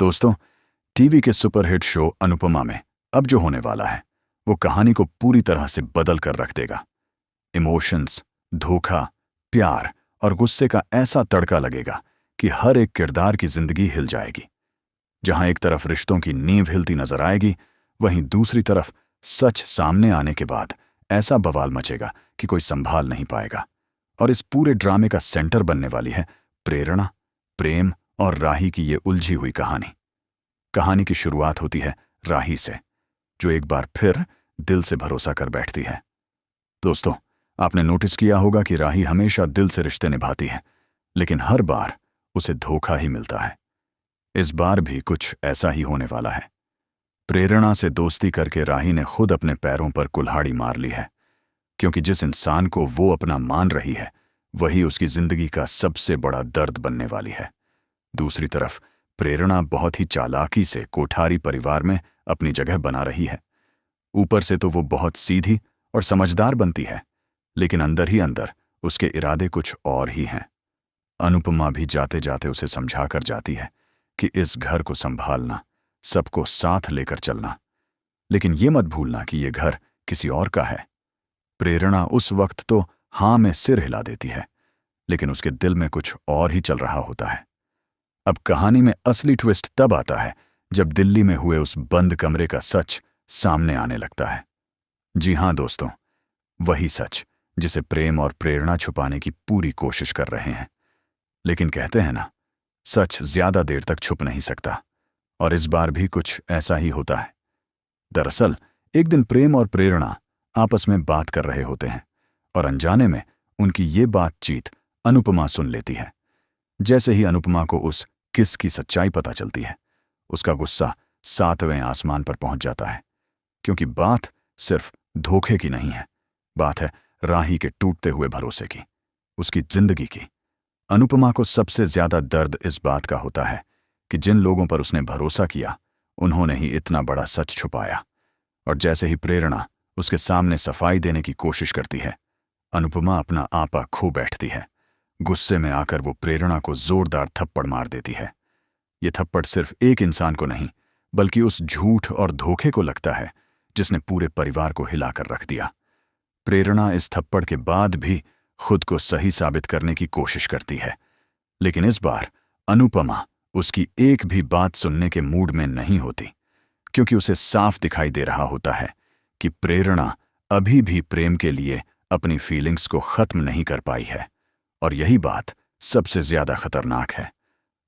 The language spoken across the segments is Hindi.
दोस्तों, टीवी के सुपरहिट शो अनुपमा में अब जो होने वाला है वो कहानी को पूरी तरह से बदल कर रख देगा। इमोशंस, धोखा, प्यार और गुस्से का ऐसा तड़का लगेगा कि हर एक किरदार की जिंदगी हिल जाएगी। जहां एक तरफ रिश्तों की नींव हिलती नजर आएगी, वहीं दूसरी तरफ सच सामने आने के बाद ऐसा बवाल मचेगा कि कोई संभाल नहीं पाएगा। और इस पूरे ड्रामे का सेंटर बनने वाली है प्रेरणा, प्रेम और राही की ये उलझी हुई कहानी। कहानी की शुरुआत होती है राही से, जो एक बार फिर दिल से भरोसा कर बैठती है। दोस्तों, आपने नोटिस किया होगा कि राही हमेशा दिल से रिश्ते निभाती है, लेकिन हर बार उसे धोखा ही मिलता है। इस बार भी कुछ ऐसा ही होने वाला है। प्रेरणा से दोस्ती करके राही ने खुद अपने पैरों पर कुल्हाड़ी मार ली है, क्योंकि जिस इंसान को वो अपना मान रही है वही उसकी जिंदगी का सबसे बड़ा दर्द बनने वाली है। दूसरी तरफ प्रेरणा बहुत ही चालाकी से कोठारी परिवार में अपनी जगह बना रही है। ऊपर से तो वो बहुत सीधी और समझदार बनती है, लेकिन अंदर ही अंदर उसके इरादे कुछ और ही हैं। अनुपमा भी जाते जाते उसे समझा कर जाती है कि इस घर को संभालना, सबको साथ लेकर चलना, लेकिन ये मत भूलना कि ये घर किसी और का है। प्रेरणा उस वक्त तो हाँ में सिर हिला देती है, लेकिन उसके दिल में कुछ और ही चल रहा होता है। अब कहानी में असली ट्विस्ट तब आता है जब दिल्ली में हुए उस बंद कमरे का सच सामने आने लगता है। जी हां दोस्तों, वही सच जिसे प्रेम और प्रेरणा छुपाने की पूरी कोशिश कर रहे हैं। लेकिन कहते हैं ना, सच ज्यादा देर तक छुप नहीं सकता, और इस बार भी कुछ ऐसा ही होता है। दरअसल एक दिन प्रेम और प्रेरणा आपस में बात कर रहे होते हैं, और अनजाने में उनकी ये बातचीत अनुपमा सुन लेती है। जैसे ही अनुपमा को उस किस की सच्चाई पता चलती है, उसका गुस्सा 7वें आसमान पर पहुंच जाता है, क्योंकि बात सिर्फ धोखे की नहीं है, बात है राही के टूटते हुए भरोसे की, उसकी जिंदगी की। अनुपमा को सबसे ज्यादा दर्द इस बात का होता है कि जिन लोगों पर उसने भरोसा किया, उन्होंने ही इतना बड़ा सच छुपाया। और जैसे ही प्रेरणा उसके सामने सफाई देने की कोशिश करती है, अनुपमा अपना आपा खो बैठती है। गुस्से में आकर वो प्रेरणा को जोरदार थप्पड़ मार देती है। ये थप्पड़ सिर्फ एक इंसान को नहीं, बल्कि उस झूठ और धोखे को लगता है जिसने पूरे परिवार को हिलाकर रख दिया। प्रेरणा इस थप्पड़ के बाद भी खुद को सही साबित करने की कोशिश करती है, लेकिन इस बार अनुपमा उसकी एक भी बात सुनने के मूड में नहीं होती, क्योंकि उसे साफ दिखाई दे रहा होता है कि प्रेरणा अभी भी प्रेम के लिए अपनी फीलिंग्स को खत्म नहीं कर पाई है। और यही बात सबसे ज्यादा खतरनाक है।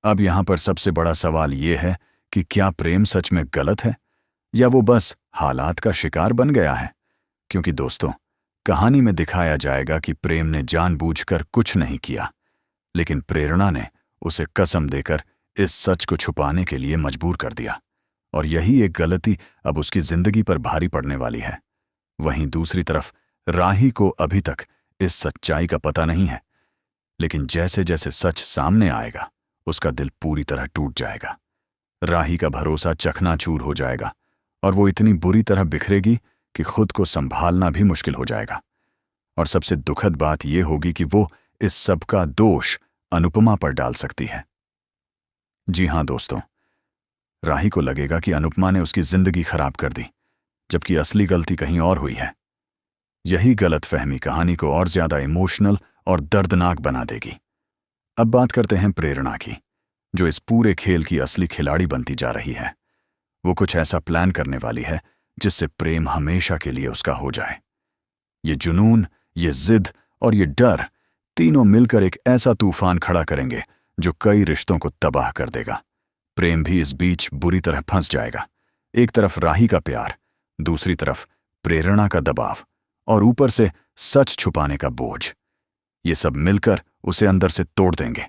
अब यहां पर सबसे बड़ा सवाल यह है कि क्या प्रेम सच में गलत है, या वो बस हालात का शिकार बन गया है? क्योंकि दोस्तों, कहानी में दिखाया जाएगा कि प्रेम ने जानबूझकर कुछ नहीं किया, लेकिन प्रेरणा ने उसे कसम देकर इस सच को छुपाने के लिए मजबूर कर दिया, और यही एक गलती अब उसकी जिंदगी पर भारी पड़ने वाली है। वहीं दूसरी तरफ राही को अभी तक इस सच्चाई का पता नहीं है, लेकिन जैसे जैसे सच सामने आएगा उसका दिल पूरी तरह टूट जाएगा। राही का भरोसा चकनाचूर हो जाएगा, और वो इतनी बुरी तरह बिखरेगी कि खुद को संभालना भी मुश्किल हो जाएगा। और सबसे दुखद बात यह होगी कि वो इस सब का दोष अनुपमा पर डाल सकती है। जी हां दोस्तों, राही को लगेगा कि अनुपमा ने उसकी जिंदगी खराब कर दी, जबकि असली गलती कहीं और हुई है। यही गलतफहमी कहानी को और ज्यादा इमोशनल और दर्दनाक बना देगी। अब बात करते हैं प्रेरणा की, जो इस पूरे खेल की असली खिलाड़ी बनती जा रही है। वो कुछ ऐसा प्लान करने वाली है जिससे प्रेम हमेशा के लिए उसका हो जाए। ये जुनून, ये जिद और ये डर तीनों मिलकर एक ऐसा तूफान खड़ा करेंगे जो कई रिश्तों को तबाह कर देगा। प्रेम भी इस बीच बुरी तरह फंस जाएगा। एक तरफ राही का प्यार, दूसरी तरफ प्रेरणा का दबाव, और ऊपर से सच छुपाने का बोझ। ये सब मिलकर उसे अंदर से तोड़ देंगे,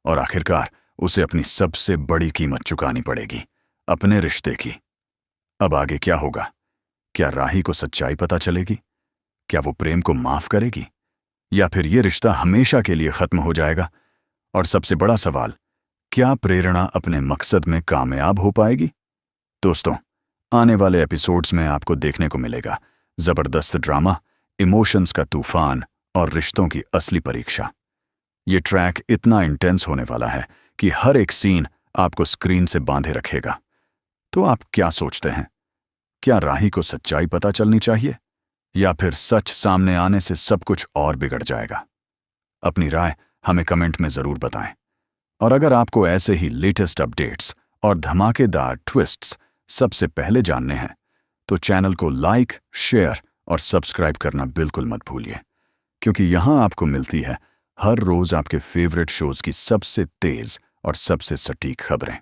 और आखिरकार उसे अपनी सबसे बड़ी कीमत चुकानी पड़ेगी, अपने रिश्ते की। अब आगे क्या होगा? क्या राही को सच्चाई पता चलेगी? क्या वो प्रेम को माफ करेगी, या फिर ये रिश्ता हमेशा के लिए खत्म हो जाएगा? और सबसे बड़ा सवाल, क्या प्रेरणा अपने मकसद में कामयाब हो पाएगी? दोस्तों, आने वाले एपिसोड्स में आपको देखने को मिलेगा जबरदस्त ड्रामा, इमोशंस का तूफान और रिश्तों की असली परीक्षा। ये ट्रैक इतना इंटेंस होने वाला है कि हर एक सीन आपको स्क्रीन से बांधे रखेगा। तो आप क्या सोचते हैं? क्या राही को सच्चाई पता चलनी चाहिए, या फिर सच सामने आने से सब कुछ और बिगड़ जाएगा? अपनी राय हमें कमेंट में जरूर बताएं। और अगर आपको ऐसे ही लेटेस्ट अपडेट्स और धमाकेदार ट्विस्ट्स सबसे पहले जानने हैं, तो चैनल को लाइक, शेयर और सब्सक्राइब करना बिल्कुल मत भूलिए, क्योंकि यहां आपको मिलती है हर रोज आपके फेवरेट शोज की सबसे तेज और सबसे सटीक खबरें।